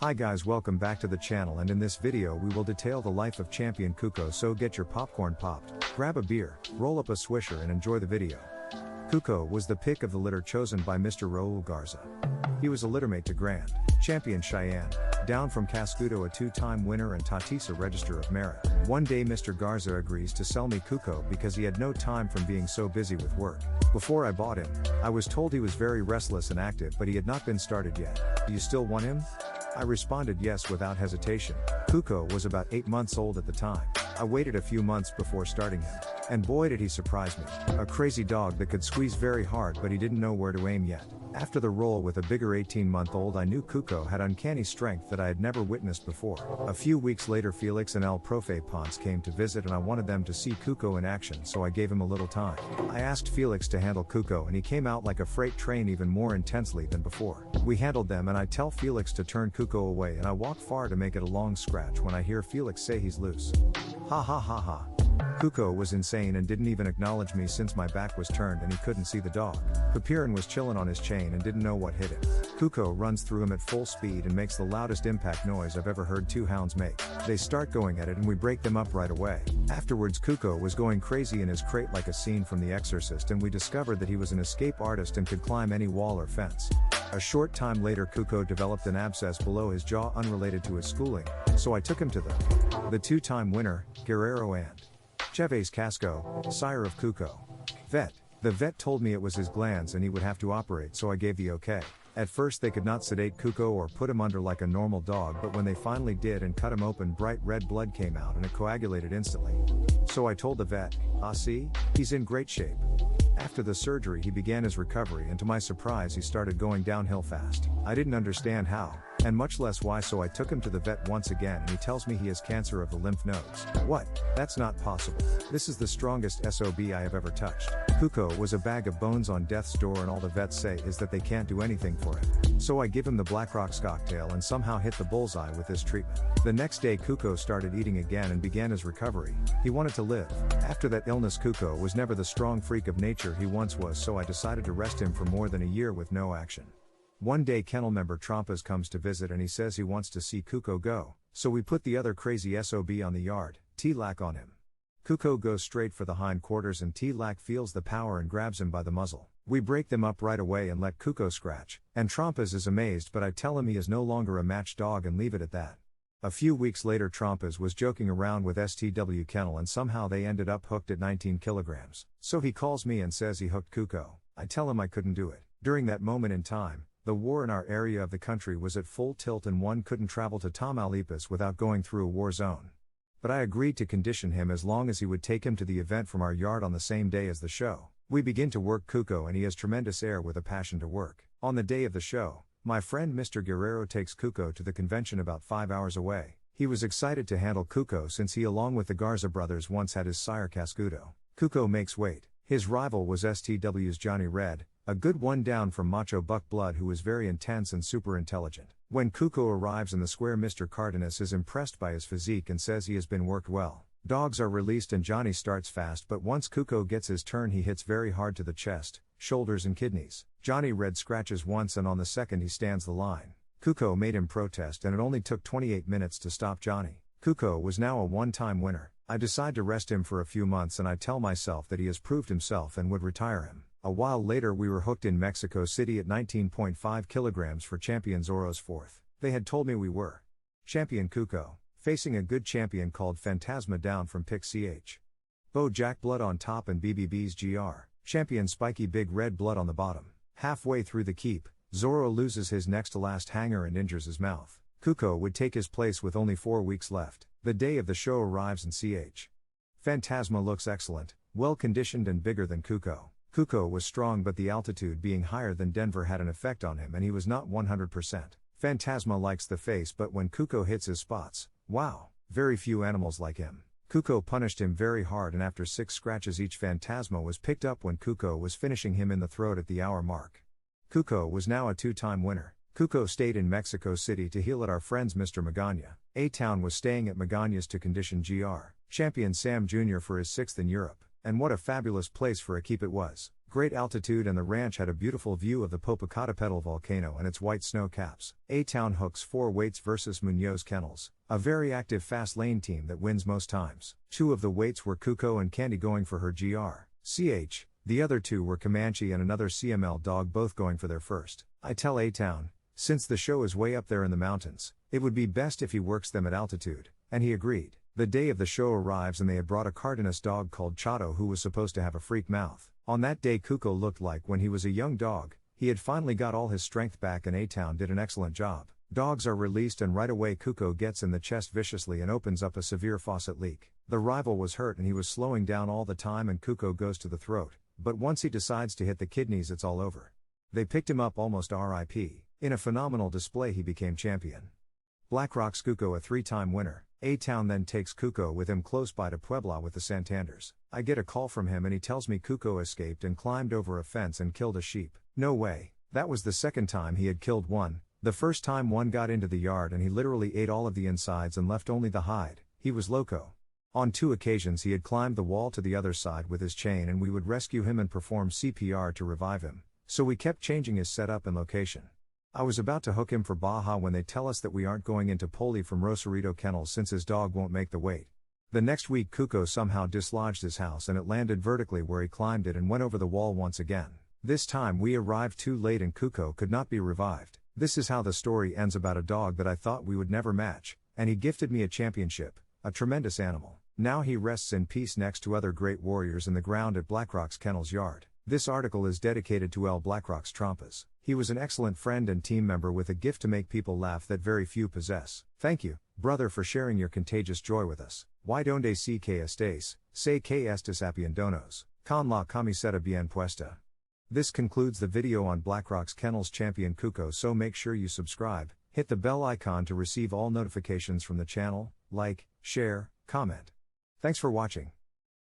Hi guys, welcome back to the channel, and in this video we will detail the life of Champion Cuko, so get your popcorn popped, grab a beer, roll up a swisher and enjoy the video. Cuko was the pick of the litter chosen by Mr. Raul Garza. He was a littermate to Grand Champion Cheyenne, down from Cascudo, a two-time winner and Tatisa Register of Merit. One day Mr. Garza agrees to sell me Cuko because he had no time from being so busy with work. Before I bought him, I was told he was very restless and active, but he had not been started yet. Do you still want him? I responded yes without hesitation. Cuko was about 8 months old at the time. I waited a few months before starting him. And boy did he surprise me. A crazy dog that could squeeze very hard, but he didn't know where to aim yet. After the roll with a bigger 18-month-old, I knew Cuko had uncanny strength that I had never witnessed before. A few weeks later Felix and El Profe Ponce came to visit, and I wanted them to see Cuko in action, so I gave him a little time. I asked Felix to handle Cuko and he came out like a freight train, even more intensely than before. We handled them and I tell Felix to turn Cuko away, and I walk far to make it a long scratch when I hear Felix say he's loose. Ha ha ha ha. Cuko was insane and didn't even acknowledge me since my back was turned and he couldn't see the dog. Papirin was chillin' on his chain and didn't know what hit him. Cuko runs through him at full speed and makes the loudest impact noise I've ever heard two hounds make. They start going at it and we break them up right away. Afterwards Cuko was going crazy in his crate like a scene from The Exorcist, and we discovered that he was an escape artist and could climb any wall or fence. A short time later Cuko developed an abscess below his jaw unrelated to his schooling, so I took him to the two-time winner, Guerrero and Chavez Casco, sire of Cuko. Vet. The vet told me it was his glands and he would have to operate, so I gave the okay. At first they could not sedate Cuko or put him under like a normal dog, but when they finally did and cut him open, bright red blood came out and it coagulated instantly. So I told the vet, see, he's in great shape. After the surgery he began his recovery, and to my surprise he started going downhill fast. I didn't understand how, and much less why, so I took him to the vet once again and he tells me he has cancer of the lymph nodes. What? That's not possible. This is the strongest SOB I have ever touched. Cuko was a bag of bones on death's door, and all the vets say is that they can't do anything for him. So I give him the BlackRock's cocktail and somehow hit the bullseye with this treatment. The next day Cuko started eating again and began his recovery. He wanted to live. After that illness Cuko was never the strong freak of nature he once was, so I decided to rest him for more than a year with no action. One day kennel member Trampas comes to visit and he says he wants to see Cuko go, so we put the other crazy SOB on the yard, T-Lac, on him. Cuko goes straight for the hindquarters and T-Lac feels the power and grabs him by the muzzle. We break them up right away and let Cuko scratch, and Trampas is amazed, but I tell him he is no longer a match dog and leave it at that. A few weeks later Trampas was joking around with STW Kennel and somehow they ended up hooked at 19 kilograms. So he calls me and says he hooked Cuko. I tell him I couldn't do it. During that moment in time, the war in our area of the country was at full tilt and one couldn't travel to Tamaulipas without going through a war zone. But I agreed to condition him as long as he would take him to the event from our yard on the same day as the show. We begin to work Cuko and he has tremendous air with a passion to work. On the day of the show, my friend Mr. Guerrero takes Cuko to the convention about 5 hours away. He was excited to handle Cuko since he, along with the Garza brothers, once had his sire Cascudo. Cuko makes weight. His rival was STW's Johnny Red, a good one down from Macho Buck Blood, who is very intense and super intelligent. When Cuko arrives in the square, Mr. Cardenas is impressed by his physique and says he has been worked well. Dogs are released and Johnny starts fast, but once Cuko gets his turn he hits very hard to the chest, shoulders and kidneys. Johnny Red scratches once and on the second he stands the line. Cuko made him protest and it only took 28 minutes to stop Johnny. Cuko was now a one-time winner. I decide to rest him for a few months and I tell myself that he has proved himself and would retire him. A while later we were hooked in Mexico City at 19.5 kilograms for Champion Zorro's 4th. They had told me we were Champion Cuko, facing a good champion called Phantasma down from Pick CH. Bo Jack Blood on top and BBB's GR, Champion Spiky Big Red Blood on the bottom. Halfway through the keep, Zorro loses his next to last hanger and injures his mouth. Cuko would take his place with only 4 weeks left. The day of the show arrives and CH. Phantasma looks excellent, well conditioned and bigger than Cuko. Cuko was strong, but the altitude being higher than Denver had an effect on him and he was not 100%. Phantasma likes the face, but when Cuko hits his spots, wow, very few animals like him. Cuko punished him very hard and after 6 scratches each, Phantasma was picked up when Cuko was finishing him in the throat at the hour mark. Cuko was now a 2-time winner. Cuko stayed in Mexico City to heal at our friend's Mr. Magana. A-Town was staying at Magana's to condition GR, Champion Sam Jr. for his 6th in Europe. And what a fabulous place for a keep it was. Great altitude, and the ranch had a beautiful view of the Popocatépetl volcano and its white snow caps. A-Town hooks 4 weights versus Munoz Kennels, a very active fast lane team that wins most times. 2 of the weights were Cuko and Candy going for her GR.ch. The other 2 were Comanche and another CML dog, both going for their first. I tell A-Town, since the show is way up there in the mountains, it would be best if he works them at altitude, and he agreed. The day of the show arrives and they had brought a Cardenas dog called Chato who was supposed to have a freak mouth. On that day Cuko looked like when he was a young dog, he had finally got all his strength back, and A-Town did an excellent job. Dogs are released and right away Cuko gets in the chest viciously and opens up a severe faucet leak. The rival was hurt and he was slowing down all the time, and Cuko goes to the throat, but once he decides to hit the kidneys it's all over. They picked him up almost RIP. In a phenomenal display he became champion. BlackRock's Cuko a 3-time winner. A-Town then takes Cuko with him close by to Puebla with the Santanders. I get a call from him and he tells me Cuko escaped and climbed over a fence and killed a sheep. No way. That was the second time he had killed one. The first time one got into the yard and he literally ate all of the insides and left only the hide. He was loco. On 2 occasions he had climbed the wall to the other side with his chain, and we would rescue him and perform CPR to revive him. So we kept changing his setup and location. I was about to hook him for Baja when they tell us that we aren't going into Poli from Rosarito Kennels since his dog won't make the weight. The next week Cuko somehow dislodged his house and it landed vertically where he climbed it and went over the wall once again. This time we arrived too late and Cuko could not be revived. This is how the story ends about a dog that I thought we would never match, and he gifted me a championship, a tremendous animal. Now he rests in peace next to other great warriors in the ground at BlackRock's Kennels yard. This article is dedicated to L. BlackRock's Trompas. He was an excellent friend and team member with a gift to make people laugh that very few possess. Thank you, brother, for sharing your contagious joy with us. Why donde si que estés, sé que estés apiándonos, con la camiseta bien puesta. This concludes the video on BlackRock's Kennels Champion Cuko, so make sure you subscribe, hit the bell icon to receive all notifications from the channel, like, share, comment. Thanks for watching.